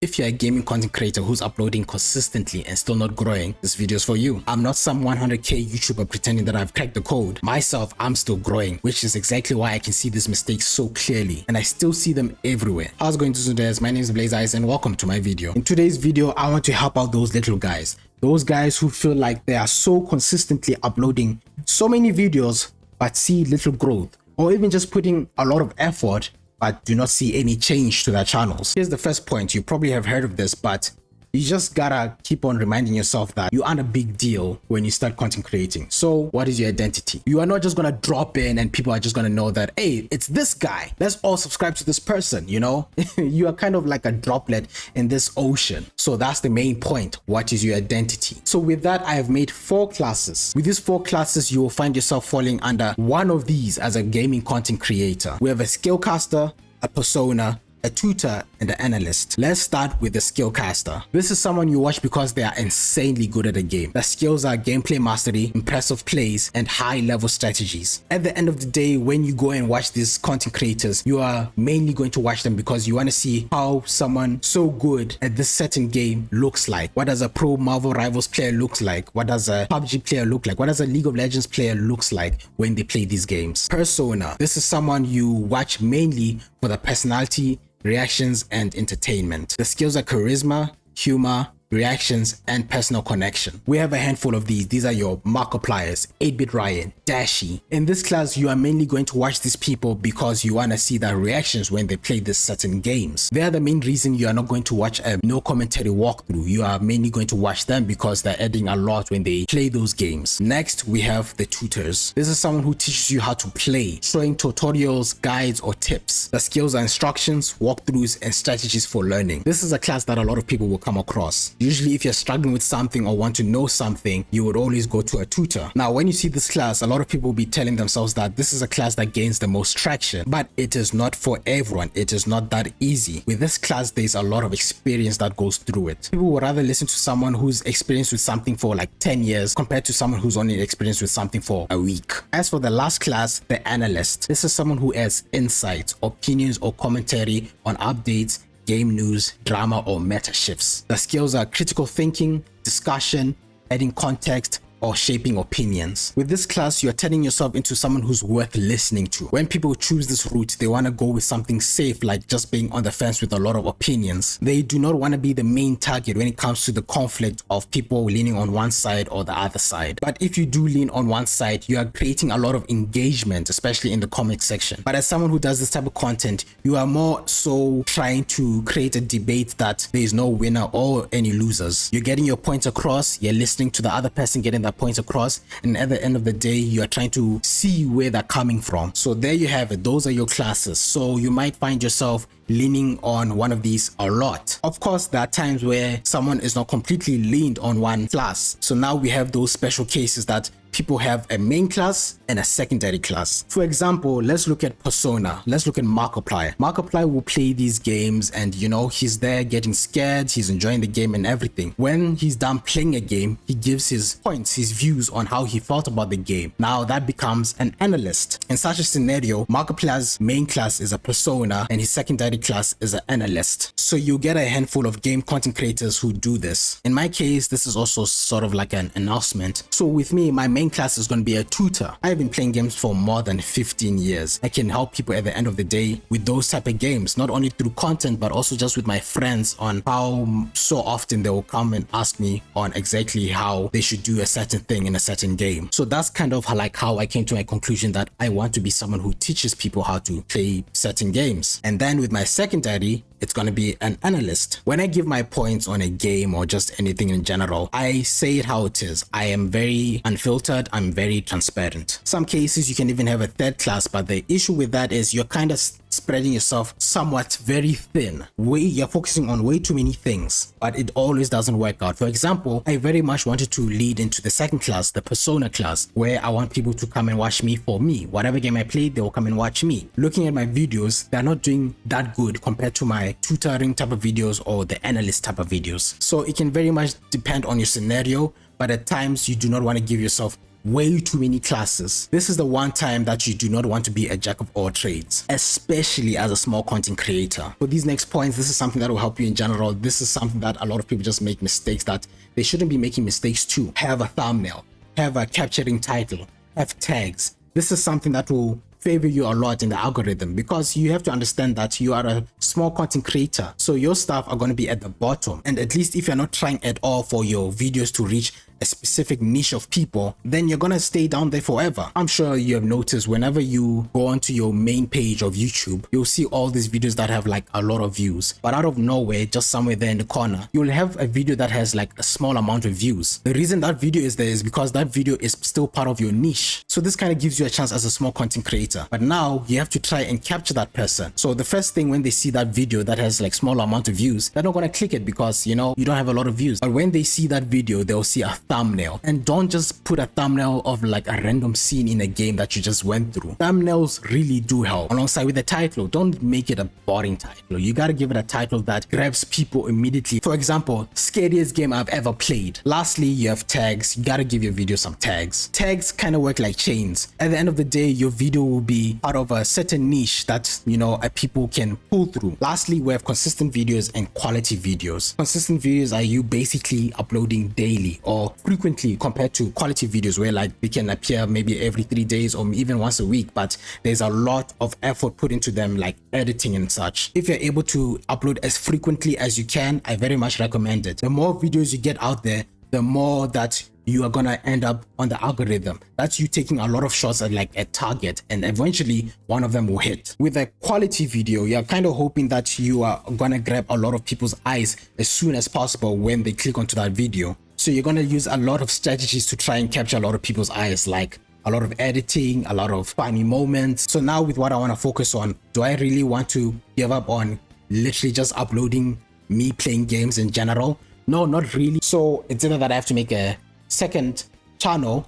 If you're a gaming content creator who's uploading consistently and still not growing, this video is for you. I'm not some 100k YouTuber pretending that I've cracked the code. Myself, I'm still growing, which is exactly why I can see these mistakes so clearly, and I still see them everywhere. How's it going today? My name is Blaze Eyes and welcome to my video. In today's video, I want to help out those little guys. Those guys who feel like they are so consistently uploading so many videos but see little growth, or even just putting a lot of effort but do not see any change to their channels. Here's the first point. You probably have heard of this, but you just gotta keep on reminding yourself that you aren't a big deal when you start content creating. So what is your identity? You are not just gonna drop in and people are just gonna know that, hey, it's this guy, let's all subscribe to this person, you know? You are kind of like a droplet in this ocean. So that's the main point. What is your identity? So with that, I have made 4 classes. With these 4 classes, you will find yourself falling under one of these as a gaming content creator. We have a skillcaster, a persona, a tutor, and an analyst. Let's start with the skillcaster. This is someone you watch because they are insanely good at a game. Their skills are gameplay mastery, impressive plays, and high-level strategies. At the end of the day, when you go and watch these content creators, you are mainly going to watch them because you want to see how someone so good at this certain game looks like. What does a pro Marvel Rivals player look like? What does a PUBG player look like? What does a League of Legends player looks like when they play these games? Persona. This is someone you watch mainly for the personality, reactions, and entertainment. The skills are charisma, humor, reactions, and personal connection. We have a handful of these. These are your Markipliers, 8-Bit Ryan, Dashie. In this class, you are mainly going to watch these people because you want to see their reactions when they play these certain games. They are the main reason you are not going to watch a no commentary walkthrough. You are mainly going to watch them because they're adding a lot when they play those games. Next, we have the tutors. This is someone who teaches you how to play, showing tutorials, guides, or tips. The skills are instructions, walkthroughs, and strategies for learning. This is a class that a lot of people will come across. Usually, if you're struggling with something or want to know something, you would always go to a tutor. Now, when you see this class, a lot of people will be telling themselves that this is a class that gains the most traction, but it is not for everyone. It is not that easy. With this class, there's a lot of experience that goes through it. People would rather listen to someone who's experienced with something for like 10 years compared to someone who's only experienced with something for a week. As for the last class, the analyst. This is someone who has insights, opinions, or commentary on updates, game news, drama, or meta shifts. The skills are critical thinking, discussion, adding context, or shaping opinions. With this class, you're turning yourself into someone who's worth listening to. When people choose this route, they want to go with something safe, like just being on the fence with a lot of opinions. They do not want to be the main target when it comes to the conflict of people leaning on one side or the other side. But if you do lean on one side, you are creating a lot of engagement, especially in the comment section. But as someone who does this type of content, you are more so trying to create a debate that there is no winner or any losers. You're getting your points across, you're listening to the other person getting their points across, and at the end of the day, you are trying to see where they're coming from. So there you have it. Those are your classes. So you might find yourself leaning on one of these a lot. Of course, there are times where someone is not completely leaned on one class. So now we have those special cases that people have a main class and a secondary class. For example, let's look at Persona. Let's look at Markiplier. Markiplier will play these games and, you know, he's there getting scared, he's enjoying the game and everything. When he's done playing a game, he gives his points, his views on how he felt about the game. Now that becomes an analyst. In such a scenario, Markiplier's main class is a Persona and his secondary class is an analyst. So you get a handful of game content creators who do this. In my case, this is also sort of like an announcement. So with me, my main class is going to be a tutor. I've been playing games for more than 15 years. I can help people at the end of the day with those type of games, not only through content, but also just with my friends on how so often they will come and ask me on exactly how they should do a certain thing in a certain game. So that's kind of like how I came to my conclusion that I want to be someone who teaches people how to play certain games. And then with my secondary, it's going to be an analyst. When I give my points on a game or just anything in general, I say it how it is. I am very unfiltered. I'm very transparent. Some cases you can even have a third class, but the issue with that is you're kind of spreading yourself somewhat very thin. You're focusing on way too many things, but it always doesn't work out. For example, I very much wanted to lead into the second class, the Persona class, where I want people to come and watch me for me. Whatever game I play, they will come and watch me. Looking at my videos, they're not doing that good compared to my tutoring type of videos or the analyst type of videos. So it can very much depend on your scenario, but at times you do not want to give yourself way too many classes. This is the one time that you do not want to be a jack of all trades, especially as a small content creator. For these next points, this is something that will help you in general. This is something that a lot of people just make mistakes that they shouldn't be making mistakes too. Have a thumbnail, have a capturing title, have tags. This is something that will favor you a lot in the algorithm, because you have to understand that you are a small content creator, so your stuff are going to be at the bottom. And at least if you're not trying at all for your videos to reach a specific niche of people, then you're gonna stay down there forever. I'm sure you have noticed whenever you go onto your main page of YouTube, you'll see all these videos that have like a lot of views, but out of nowhere, just somewhere there in the corner, you'll have a video that has like a small amount of views. The reason that video is there is because that video is still part of your niche. So this kind of gives you a chance as a small content creator, but now you have to try and capture that person. So the first thing, when they see that video that has like small amount of views, they're not gonna click it because, you know, you don't have a lot of views. But when they see that video, they'll see a thumbnail. And don't just put a thumbnail of like a random scene in a game that you just went through. Thumbnails really do help alongside with the title. Don't make it a boring title. You gotta give it a title that grabs people immediately. For example, scariest game I've ever played. Lastly, you have tags. You gotta give your video some tags. Tags kind of work like chains. At the end of the day, your video will be part of a certain niche that, you know, people can pull through. Lastly, we have consistent videos and quality videos. Consistent videos are you basically uploading daily or frequently, compared to quality videos where like they can appear maybe every 3 days or even once a week, but there's a lot of effort put into them, like editing and such. If you're able to upload as frequently as you can, I very much recommend it. The more videos you get out there, the more that you are gonna end up on the algorithm. That's you taking a lot of shots at like a target, and eventually one of them will hit. With a quality video, you're kind of hoping that you are gonna grab a lot of people's eyes as soon as possible when they click onto that video. So you're gonna use a lot of strategies to try and capture a lot of people's eyes, like a lot of editing, a lot of funny moments. So now with what I want to focus on, do I really want to give up on literally just uploading me playing games in general? No, not really. So it's either that I have to make a second channel,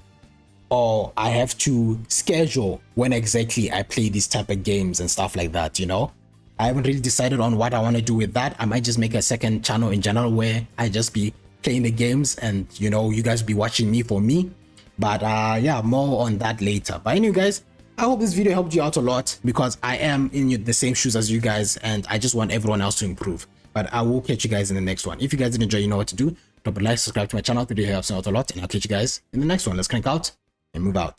or I have to schedule when exactly I play these type of games and stuff like that, you know? I haven't really decided on what I want to do with that. I might just make a second channel in general where I just be playing the games and, you know, you guys be watching me for me. But yeah, more on that later. But anyway guys, I hope this video helped you out a lot, because I am in the same shoes as you guys and I just want everyone else to improve. But I will catch you guys in the next one. If you guys did enjoy, you know what to do. Drop a like, subscribe to my channel. The video helps me out a lot, and I'll catch you guys in the next one. Let's crank out and move out.